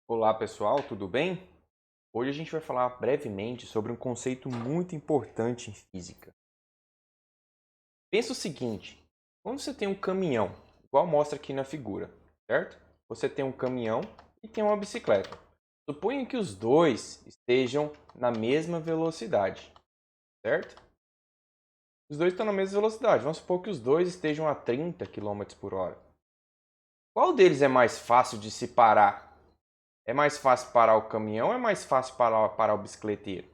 Olá pessoal, tudo bem? Hoje a gente vai falar brevemente sobre um conceito muito importante em física. Pensa o seguinte, quando você tem um caminhão, igual mostra aqui na figura, certo? Você tem um caminhão e tem uma bicicleta. Suponha que os dois estejam na mesma velocidade, certo? Os dois estão na mesma velocidade. Vamos supor que os dois estejam a 30 quilômetros por hora. Qual deles é mais fácil de se parar? É mais fácil parar o caminhão ou é mais fácil parar o bicicleteiro?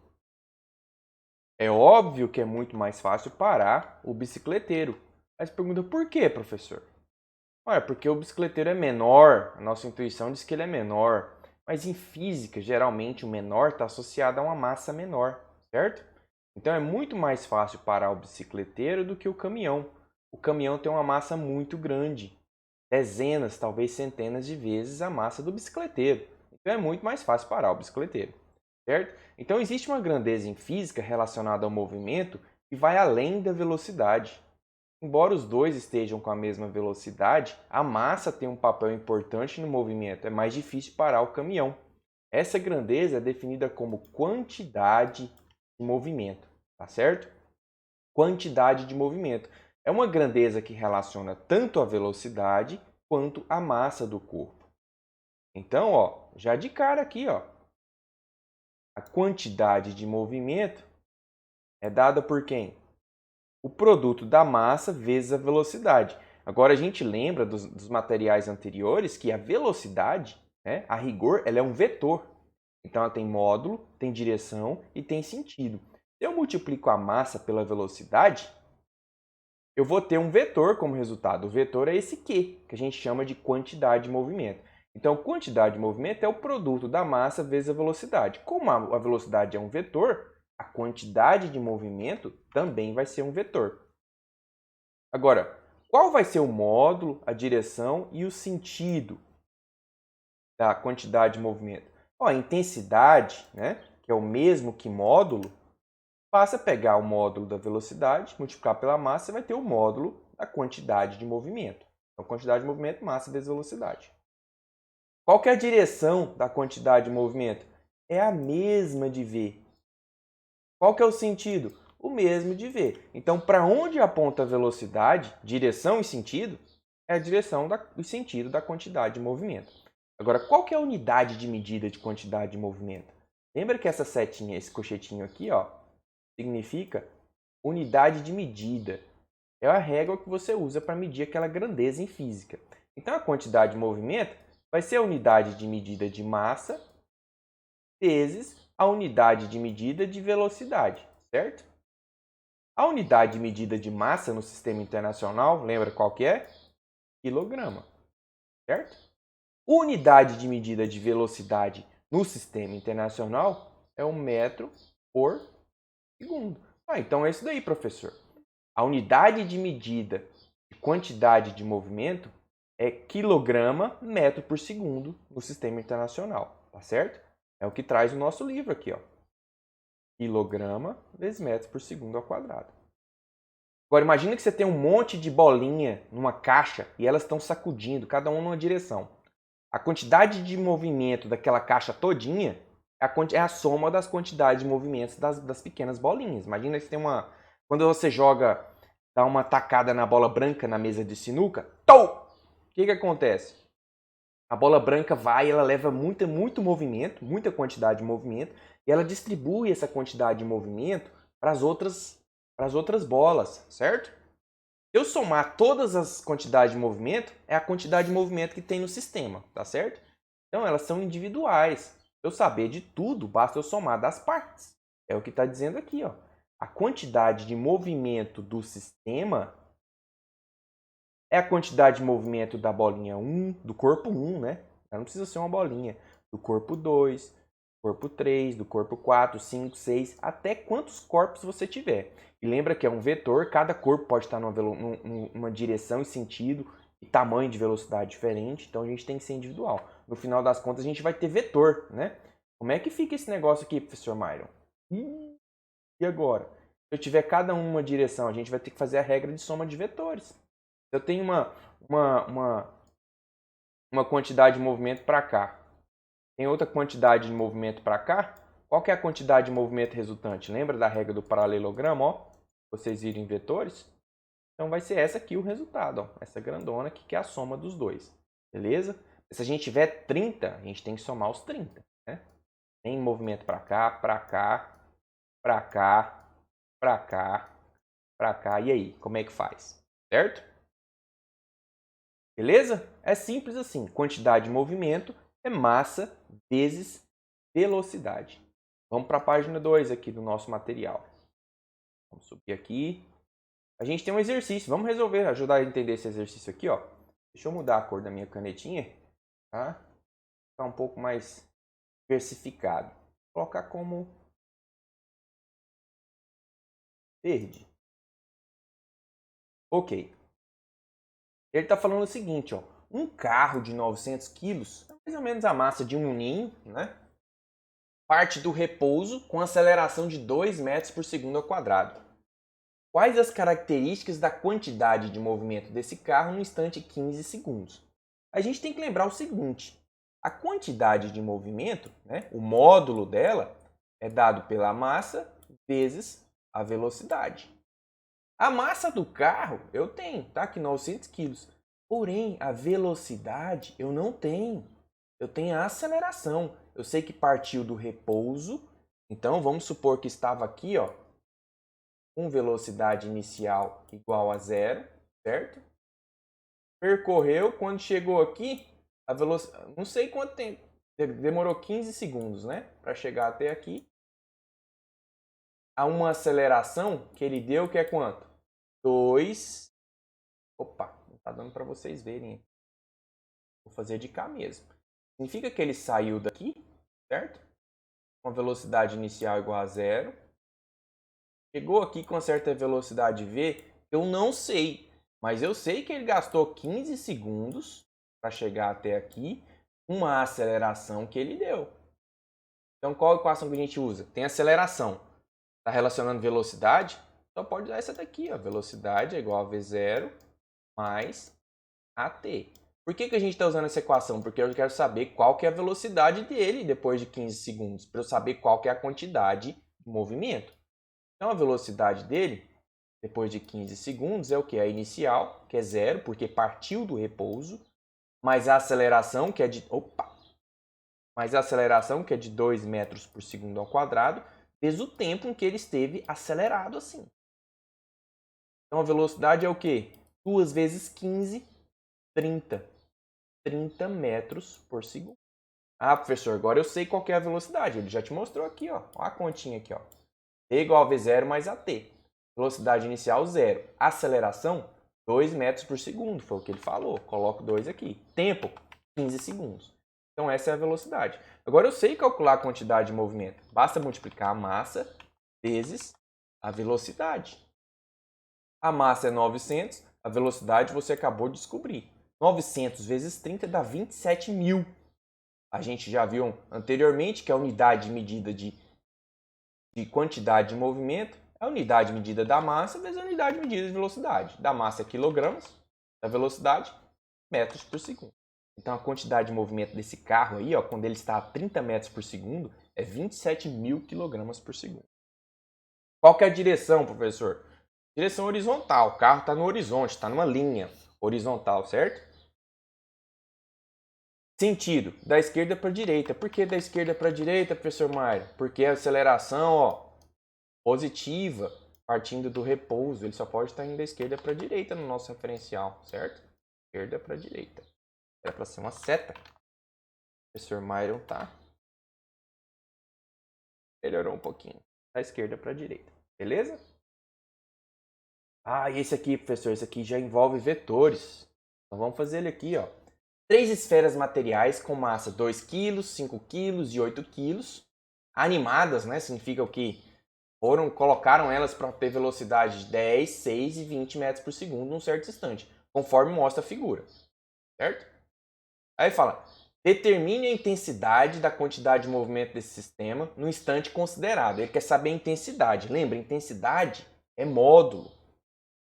É óbvio que é muito mais fácil parar o bicicleteiro. Aí você pergunta, por quê, professor? Olha, porque o bicicleteiro é menor, a nossa intuição diz que ele é menor. Mas em física, geralmente o menor está associado a uma massa menor, certo? Então é muito mais fácil parar o bicicleteiro do que o caminhão. O caminhão tem uma massa muito grande, dezenas, talvez centenas de vezes a massa do bicicleteiro. Então é muito mais fácil parar o bicicleteiro, certo? Então existe uma grandeza em física relacionada ao movimento que vai além da velocidade. Embora os dois estejam com a mesma velocidade, a massa tem um papel importante no movimento. É mais difícil parar o caminhão. Essa grandeza é definida como quantidade de movimento, tá certo? Quantidade de movimento. É uma grandeza que relaciona tanto a velocidade quanto a massa do corpo. Então, ó, já de cara aqui, ó, a quantidade de movimento é dada por quem? O produto da massa vezes a velocidade. Agora a gente lembra dos materiais anteriores que a velocidade, né, a rigor, ela é um vetor. Então ela tem módulo, tem direção e tem sentido. Se eu multiplico a massa pela velocidade, eu vou ter um vetor como resultado. O vetor é esse Q, que a gente chama de quantidade de movimento. Então, quantidade de movimento é o produto da massa vezes a velocidade. Como a velocidade é um vetor, a quantidade de movimento também vai ser um vetor. Agora, qual vai ser o módulo, a direção e o sentido da quantidade de movimento? Ó, a intensidade, né, que é o mesmo que módulo, basta pegar o módulo da velocidade, multiplicar pela massa, você vai ter o módulo da quantidade de movimento. Então, quantidade de movimento, massa vezes velocidade. Qual que é a direção da quantidade de movimento? É a mesma de V. Qual que é o sentido? O mesmo de V. Então, para onde aponta a velocidade, direção e sentido, é a direção e sentido da quantidade de movimento. Agora, qual que é a unidade de medida de quantidade de movimento? Lembra que essa setinha, esse cochetinho aqui, ó, significa unidade de medida. É a régua que você usa para medir aquela grandeza em física. Então, a quantidade de movimento vai ser a unidade de medida de massa vezes a unidade de medida de velocidade, certo? A unidade de medida de massa no sistema internacional, lembra qual que é? Quilograma, certo? Unidade de medida de velocidade no sistema internacional é um metro por segundo. Então é isso daí, professor. A unidade de medida de quantidade de movimento é quilograma metro por segundo no sistema internacional, tá certo? É o que traz o nosso livro aqui, ó. Quilograma vezes metro por segundo ao quadrado. Agora imagina que você tem um monte de bolinha numa caixa e elas estão sacudindo, cada uma numa direção. A quantidade de movimento daquela caixa todinha é a soma das quantidades de movimentos das pequenas bolinhas. Imagina que você tem uma... Quando você joga, dá uma tacada na bola branca na mesa de sinuca, tou! O que acontece? A bola branca vai, ela leva muito movimento, muita quantidade de movimento, e ela distribui essa quantidade de movimento para as outras bolas, certo? Se eu somar todas as quantidades de movimento, é a quantidade de movimento que tem no sistema, tá certo? Então elas são individuais. Se eu saber de tudo, basta eu somar das partes. É o que está dizendo aqui, ó. A quantidade de movimento do sistema é a quantidade de movimento da bolinha 1, do corpo 1, né? Ela não precisa ser uma bolinha. Do corpo 2, do corpo 3, do corpo 4, 5, 6, até quantos corpos você tiver. E lembra que é um vetor, cada corpo pode estar numa direção e sentido e tamanho de velocidade diferente, então a gente tem que ser individual. No final das contas, a gente vai ter vetor, né? Como é que fica esse negócio aqui, professor Myron? E agora? Se eu tiver cada uma direção, a gente vai ter que fazer a regra de soma de vetores. Eu tenho uma quantidade de movimento para cá. tem outra quantidade de movimento para cá. Qual que é a quantidade de movimento resultante? Lembra da regra do paralelogramo? Ó? Vocês viram em vetores? Então vai ser essa aqui o resultado, ó. Essa grandona aqui que é a soma dos dois. Beleza? Se a gente tiver 30, a gente tem que somar os 30. Né? Tem movimento para cá, para cá, para cá, para cá, para cá. E aí, como é que faz? Certo? Beleza? É simples assim. Quantidade de movimento é massa vezes velocidade. Vamos para a página 2 aqui do nosso material. Vamos subir aqui. A gente tem um exercício. Vamos resolver, ajudar a entender esse exercício aqui. Ó. Deixa eu mudar a cor da minha canetinha. Tá? Ficar um pouco mais diversificado. Vou colocar como verde. Ok. Ele está falando o seguinte, ó. Um carro de 900 quilos, é mais ou menos a massa de um ninho, né? Parte do repouso com aceleração de 2 metros por segundo ao quadrado. Quais as características da quantidade de movimento desse carro no instante 15 segundos? A gente tem que lembrar o seguinte, a quantidade de movimento, né, o módulo dela, é dado pela massa vezes a velocidade. A massa do carro eu tenho, tá? Aqui 900 quilos. Porém, a velocidade eu não tenho. Eu tenho a aceleração. Eu sei que partiu do repouso. Então, vamos supor que estava aqui, ó, com velocidade inicial igual a 0, certo? Percorreu, quando chegou aqui, a velocidade, não sei quanto tempo, demorou 15 segundos, né? Para chegar até aqui. Há uma aceleração que ele deu, que é quanto? 2. Opa, não está dando para vocês verem. Vou fazer de cá mesmo. Significa que ele saiu daqui, certo? Com a velocidade inicial igual a 0. Chegou aqui com uma certa velocidade V, eu não sei. Mas eu sei que ele gastou 15 segundos para chegar até aqui, uma aceleração que ele deu. Então, qual a equação que a gente usa? Tem aceleração. Está relacionando velocidade? Só pode usar essa daqui. Ó. Velocidade é igual a V0 mais AT. Por que a gente está usando essa equação? Porque eu quero saber qual que é a velocidade dele depois de 15 segundos. Para eu saber qual que é a quantidade de movimento. Então, a velocidade dele, depois de 15 segundos, é o que? A inicial, que é 0, porque partiu do repouso. Mais a aceleração, que é de... mais a aceleração, que é de 2 metros por segundo ao quadrado, vezes o tempo em que ele esteve acelerado assim. Então, a velocidade é o quê? 2 vezes 15, 30. 30 metros por segundo. Ah, professor, agora eu sei qual que é a velocidade. Ele já te mostrou aqui, ó. Olha a continha aqui, ó. T igual a V0 mais AT. Velocidade inicial, 0. Aceleração, 2 metros por segundo. Foi o que ele falou. Coloco 2 aqui. Tempo, 15 segundos. Então, essa é a velocidade. Agora, eu sei calcular a quantidade de movimento. Basta multiplicar a massa vezes a velocidade. A massa é 900, a velocidade você acabou de descobrir. 900 vezes 30 dá 27 mil. A gente já viu anteriormente que a unidade de medida de quantidade de movimento é a unidade medida da massa vezes a unidade medida de velocidade. Da massa é quilogramas, da velocidade, metros por segundo. Então a quantidade de movimento desse carro aí, ó, quando ele está a 30 metros por segundo, é 27 mil quilogramas por segundo. Qual que é a direção, professor? Direção horizontal. O carro está no horizonte, está numa linha horizontal, certo? Sentido, da esquerda para a direita. Por que da esquerda para a direita, professor Mário? Porque a aceleração, ó, positiva, partindo do repouso, ele só pode estar indo da esquerda para a direita no nosso referencial, certo? Esquerda para a direita. Era para ser uma seta. O professor Myron tá. Melhorou um pouquinho. Da esquerda para a direita. Beleza? Ah, e esse aqui, professor, esse aqui já envolve vetores. Então vamos fazer ele aqui, ó. 3 esferas materiais com massa 2 kg, 5 kg e 8 kg. Animadas, né? Significa o que? Colocaram elas para ter velocidade de 10, 6 e 20 metros por segundo num certo instante, conforme mostra a figura. Certo? Aí fala, determine a intensidade da quantidade de movimento desse sistema no instante considerado. Ele quer saber a intensidade. Lembra, intensidade é módulo,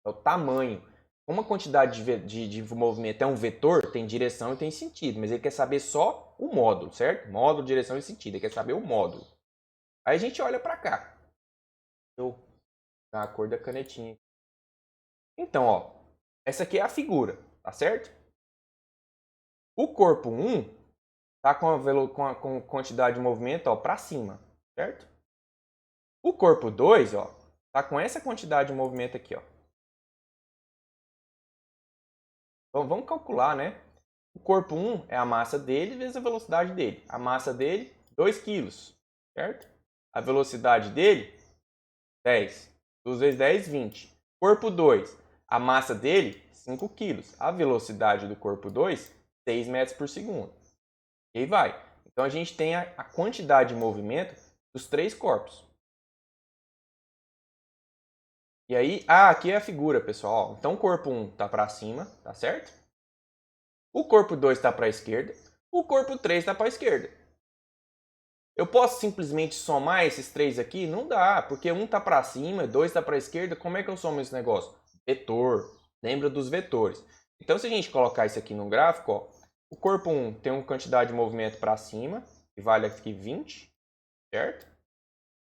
é o tamanho. como a quantidade de movimento é um vetor, tem direção e tem sentido, mas ele quer saber só o módulo, certo? Módulo, direção e sentido, ele quer saber o módulo. Aí a gente olha para cá. Deixa eu dar a cor da canetinha. Então, ó, essa aqui é a figura, tá certo? O corpo 1 tá com quantidade de movimento para cima, certo? O corpo 2, ó, tá com essa quantidade de movimento aqui, ó. Então vamos calcular, né? O corpo 1 é a massa dele vezes a velocidade dele. A massa dele, 2 kg, certo? A velocidade dele, 10. 2 vezes 10, 20. Corpo 2, a massa dele, 5 kg. A velocidade do corpo 2, 6 metros por segundo. E aí vai. Então a gente tem a quantidade de movimento dos 3 corpos. E aí, aqui é a figura, pessoal. Então o corpo 1 está para cima, tá certo? O corpo 2 está para a esquerda. O corpo 3 está para a esquerda. Eu posso simplesmente somar esses 3 aqui? Não dá, porque um está para cima, 2 está para a esquerda. Como é que eu somo esse negócio? Vetor. Lembra dos vetores. Então, se a gente colocar isso aqui no gráfico, ó, o corpo 1 tem uma quantidade de movimento para cima, que vale aqui 20, certo?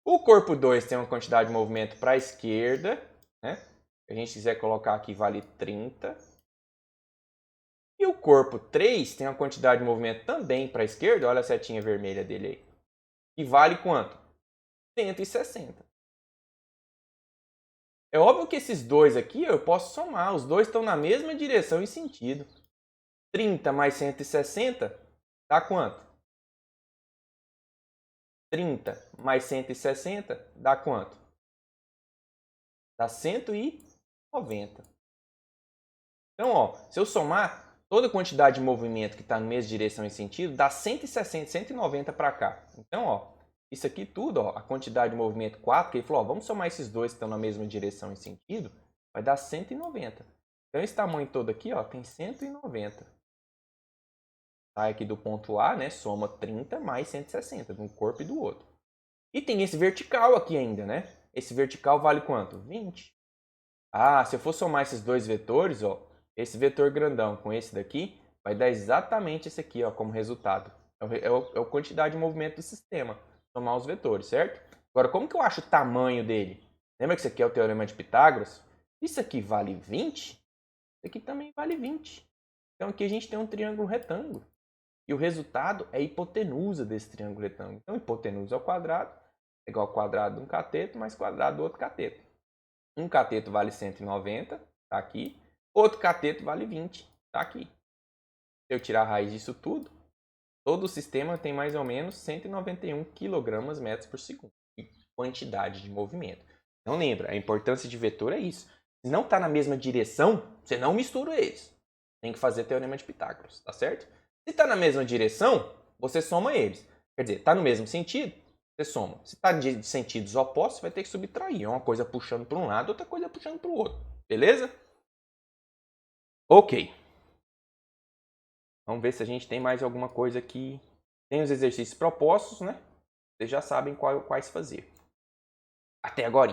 O corpo 2 tem uma quantidade de movimento para a esquerda, né? Se a gente quiser colocar aqui, vale 30. E o corpo 3 tem uma quantidade de movimento também para a esquerda, olha a setinha vermelha dele aí. E vale quanto? 160. É óbvio que esses dois aqui eu posso somar, os dois estão na mesma direção e sentido. 30 mais 160 dá quanto? 30 mais 160 dá quanto? Dá 190. Então, ó, se eu somar toda a quantidade de movimento que está na mesma direção e sentido, dá 160, 190 para cá. Então, ó, isso aqui tudo, ó, a quantidade de movimento 4, que ele falou, ó, vamos somar esses dois que estão na mesma direção e sentido, vai dar 190. Então, esse tamanho todo aqui, ó, tem 190. Sai aqui do ponto A, né, soma 30 mais 160, de um corpo e do outro. E tem esse vertical aqui ainda, né? Esse vertical vale quanto? 20. Se eu for somar esses dois vetores, ó, esse vetor grandão com esse daqui, vai dar exatamente esse aqui, ó, como resultado. É a quantidade de movimento do sistema, somar os vetores, certo? Agora, como que eu acho o tamanho dele? Lembra que isso aqui é o teorema de Pitágoras? Isso aqui vale 20? Isso aqui também vale 20. Então, aqui a gente tem um triângulo retângulo. E o resultado é a hipotenusa desse triângulo retângulo. Então, hipotenusa ao quadrado é igual ao quadrado de um cateto mais quadrado do outro cateto. Um cateto vale 190, tá aqui. Outro cateto vale 20, tá aqui. Se eu tirar a raiz disso tudo, todo o sistema tem mais ou menos 191 kg metros por segundo de quantidade de movimento. Então lembra, a importância de vetor é isso. Se não está na mesma direção, você não mistura eles. Tem que fazer teorema de Pitágoras, tá certo? Se está na mesma direção, você soma eles. Quer dizer, está no mesmo sentido, você soma. Se está de sentidos opostos, vai ter que subtrair. É uma coisa puxando para um lado, outra coisa puxando para o outro. Beleza? Ok. Vamos ver se a gente tem mais alguma coisa aqui. Tem os exercícios propostos, né? Vocês já sabem quais fazer. Até agora.